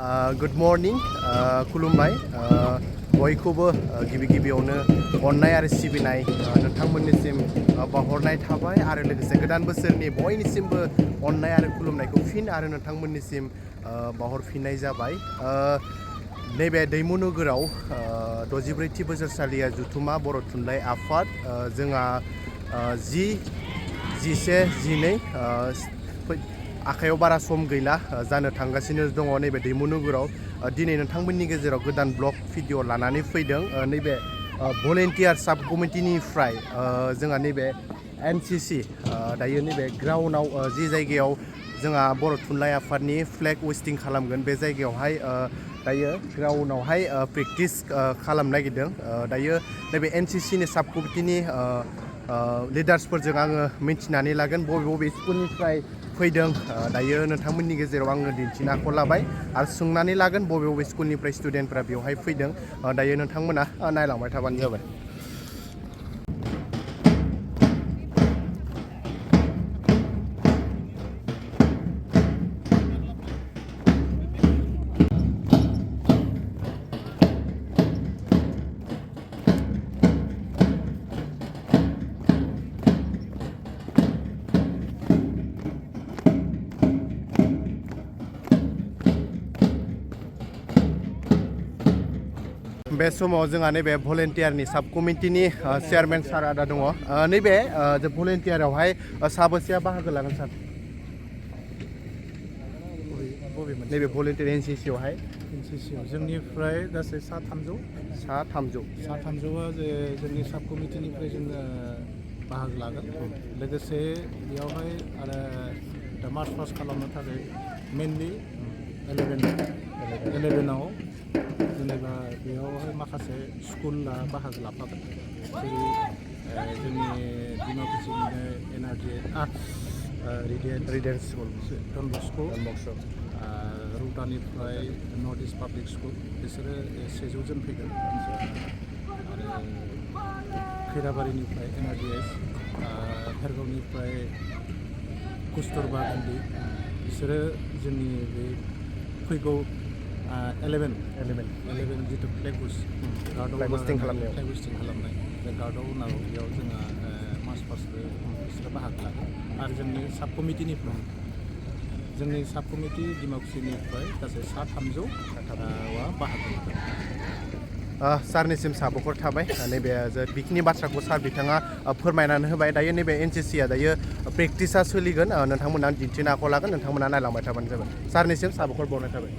Good morning, खुलुमबाय बयखौबो गिबियावनो अननाय आरो सिबिनाय नोंथांमोननिसिम बावहरनाय थाबाय आरो लोगोसे गोदान बोसोरनि बयनिसिमबो अननाय आरो खुलुमनायखौ फिन आरो नोंथांमोननिसिम बावहरफिननाय जाबाय। नैबे दैमु नोगोराव 64थि बोसोरसालिया जुथुमा बर' थुनलाइ आफाद जोंहा 10-11-12 आखायाव बारा सम गैला जानो थांगासिनो दङ नैबे दैमु नोगोराव दिनै नोंथांमोननि गेजेराव गोदान ब्लग भिडिअ लानानै फैदों नैबे भलेन्टियार साब कमिटिनिफ्राय जोंहा नैबे एनसीसी दायो नैबे ग्राउन्डआव जि जायगायाव जोंहा बर' थुनलाइ आफादनि फ्लेग होस्टिं खालामगोन बे जायगायावहाय दायो ग्राउन्डआवहाय प्रेक्टिस खालामनो नागिरदों दायो नैबे एनसीसीनि साब कमिटिनि लिडार्सफोरजों आङो मिन्थिनानै लागोन बबे स्कुलनिफ्राय फैदों दायो नोंथांमोननि गेजेराव आङो दिन्थिनो आखायाव लाबाय आरो सोंनानै लागोन बबे स्कुलनिफ्राय स्टुडेन्टफ्रा बेवहाय फैदों दायो नोंथांमोना नायलांबाय थाबानो जाबाय। बे समाव जोंहा नैबे भलेन्टियारनि साब कमिटिनि चेयारमेन सार आदा दङ नैबे भलेन्टियारावहाय साबेसेया बाहागो लागोन सार नैबे भलेन्टियार एनसीसीआवहाय जोंनिफ्राय गासै सा 300 जे जोंनि साब कमिटिनिफ्राय जोङो बाहागो लागोन लोगोसे बेयावहाय आरो दा मार्च पास खालामनो थाखाय मेनलि 11आव जेनेबा बेयावहाय माखासे स्कुला बाहागो लाफागोन जेरै जोंनि डिमाकुचिनिनो एनआरजि रिडेन्स स्कुल डन बस्क' रौतानिफ्राय नर्थ इस्ट पाब्लिक स्कुल बिसोरो 100 जन फैगोन आरो खैराबारिनिफ्राय एनआरजिएस भेरगावनिफ्राय कस्तुरबा गान्धी बिसोरो जोंनि बे फैगौ 11 जिथु फ्लेग होस्टिं खालामनाय बे गार्डआव उनाव बेयाव जोंहा मार्च पासबो बिसोरो बाहागो लागोन आरो जोंनि साब कमिटिनिफ्राय जोंनि साब कमिटि डिमाकुचिनिफ्राय गासै सा 300 बाहागो लागोन। सारनिसिम साबायखर थाबाय नैबे बेखिनि बाथ्राखौ सार बिथाङा फोरमायनानै होबाय दायो नैबे एनसीसीआ दायो प्रेक्टिसा सोलिगोन नोंथांमोना दिन्थिनो आखायाव लागोन नोंथांमोना नायलांबाय थाबानो जाबाय सारनिसिम साबायखर बावनाय थाबाय।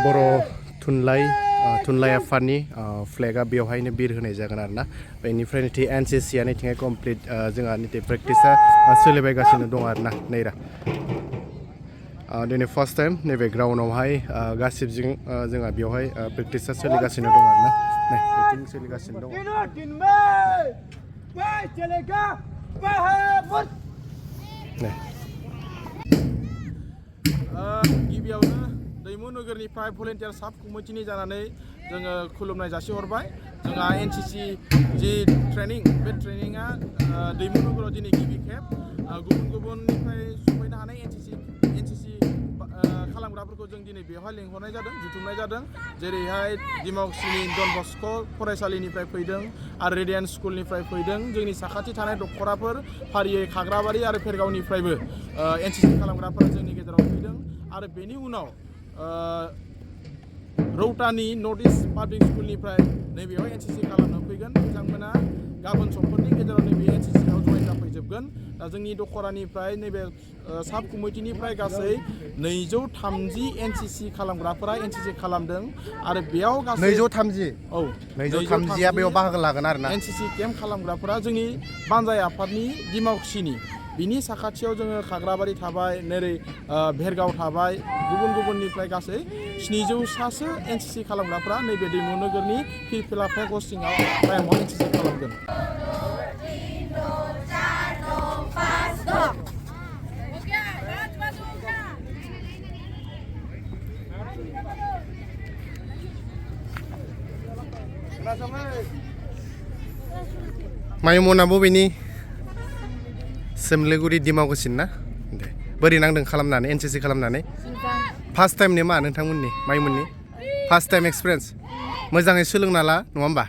बर' थुनलाइ आफादनि फ्लेगा बेवहायनो बिर होनाय जागोन आरोना बेनिफ्राय नैथि एनसीसीआ नैथिंहाय कमप्लिट जोंहा नैथि प्रेक्टिसा सोलिबायगासिनो दं आरोना नैरा दिनै फार्स्ट टाइम नैबे ग्राउन्डआवहाय गासिबजों जोंहा बेवहाय प्रेक्टिसा सोलिगासिनो दं आरोना मिटिं सोलिगासिनो दं। गिबियावनो दैमु नोगोरनिफ्राय भलेन्टियार साब कमिटिनि जानानै जोङो खुलुमनाय जासिहरबाय जोंहा एनसीसी जि ट्रेनिं बे ट्रेनिंआ दैमु नोगोराव दिनै गिबि खेब गुबुननिफ्राय सफैनो हानाय एनसीसी खालामग्राफोरखौ जों दिनै बेवहाय लिंहरनाय जादों जुथुमनाय जादों जेरैहाय डिमाकुचिनि डन बस्क' फरायसालिनिफ्राय फैदों आरो रेडियेन्स स्कुलनिफ्राय फैदों जोंनि साखाथि थानाय दख'राफोर फारियै खाग्राबारि आरो भेरगावनिफ्रायबो एनसीसी खालामग्राफोरा जोंनि गेजेराव फैदों आरो बेनि उनाव रौतानि नर्थ इस्ट पाब्लिक स्कुलनिफ्राय नैबेयाव एनसीसी खालामनो फैगोन बिथांमोना गाबोन समफोरनि गेजेराव नैबे एनसीसीआव जयेन जाफैजोबगोन दा जोंनि दख'रानिफ्राय नैबे साब कमिटिनिफ्राय गासै 230 एनसीसी खालामग्राफोरा एनसीसी खालामदों आरो बेयाव गासै 230 बेयाव बाहागो लागोन आरोना एनसीसी केम्प खालामग्राफोरा जोंनि बानजाय आफादनि डिमाकुचिनि बिनि साखाथियाव जोङो खाग्राबारि थाबाय नोरै भेरगाव थाबाय गुबुननिफ्राय गासै 700सासो एनसीसी खालामग्राफ्रा नैबे दैमु नोगोरनि फिल्ड फ्लेग होस्टिंआव टाइमाव एनसीसी खालामगोन। माइमना बबेनि सोमलेगुरि दिमाकुसि ना दे बोरै नांदों खालामनानै एनसिसि खालामनानै फार्स्ट टाइमनि मा नोंथांमोननि माइमोननि फार्स्ट टाइम एक्सपिरियेन्स मोजाङै सोलोंना ला नङा होमबा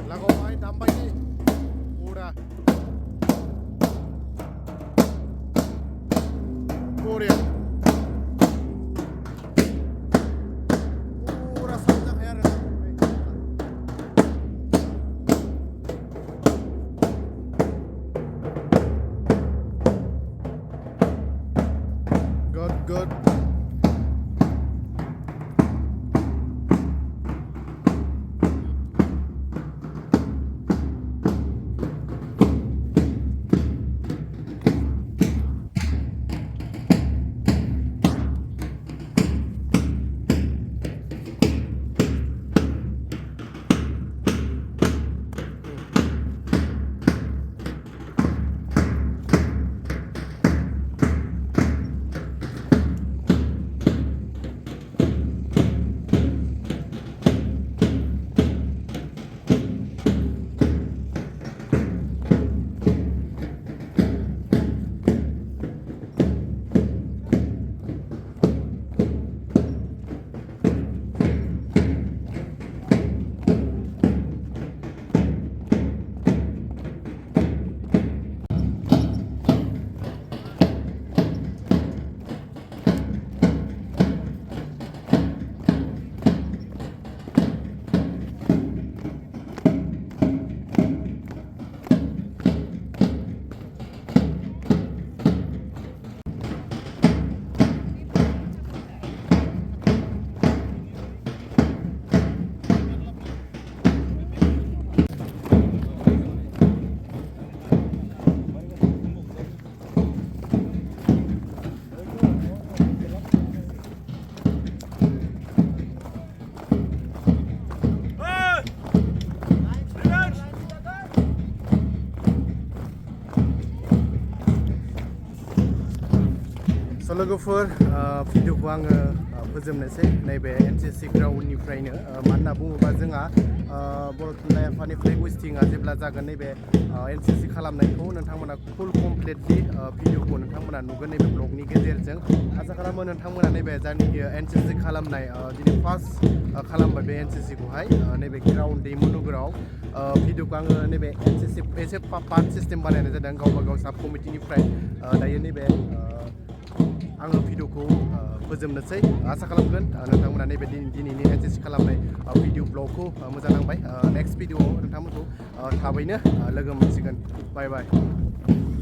lagoy tambay ni pura Korea pura sanjak air good लोगोफोर भिडिअखौ आङो फोजोबनोसै नैबे एनसिसि ग्राउन्डनिफ्रायनो मानो होनना बुङोबा जोंहा बर' थुनलाइ आफादनिफ्राय वेस्टिंआ जेब्ला जागोन नैबे एनसिसि खालामनायखौ नोंथांमोना फुल कमप्लिटलि भिडिअखौ नोंथांमोना नुगोन नैबे ब्लगनि गेजेरजों आसा खालामो नोंथांमोना नैबे जायनाखि एनसिसि खालामनाय दिनै फार्स्ट खालामबाय बे एनसिसिखौहाय नैबे ग्राउन्ड दैमु नोगोराव भिडिअखौ आङो नैबे एनसिसि एसे पार्ट सिस्टेम बानायनाय जादों गावबा गाव साब कमिटिनिफ्राय दायो नैबे आङो भिडिअखौ फोजोबनोसै आसा खालामगोन नोंथांमोना नैबे दिनैनि एनसिसि खालामनाय भिडिअ ब्लगखौ मोजां नांबाय नेक्स्ट भिडिअआव नोंथांमोनखौ थाबैनो लोगो मोनसिगोन बाय बाय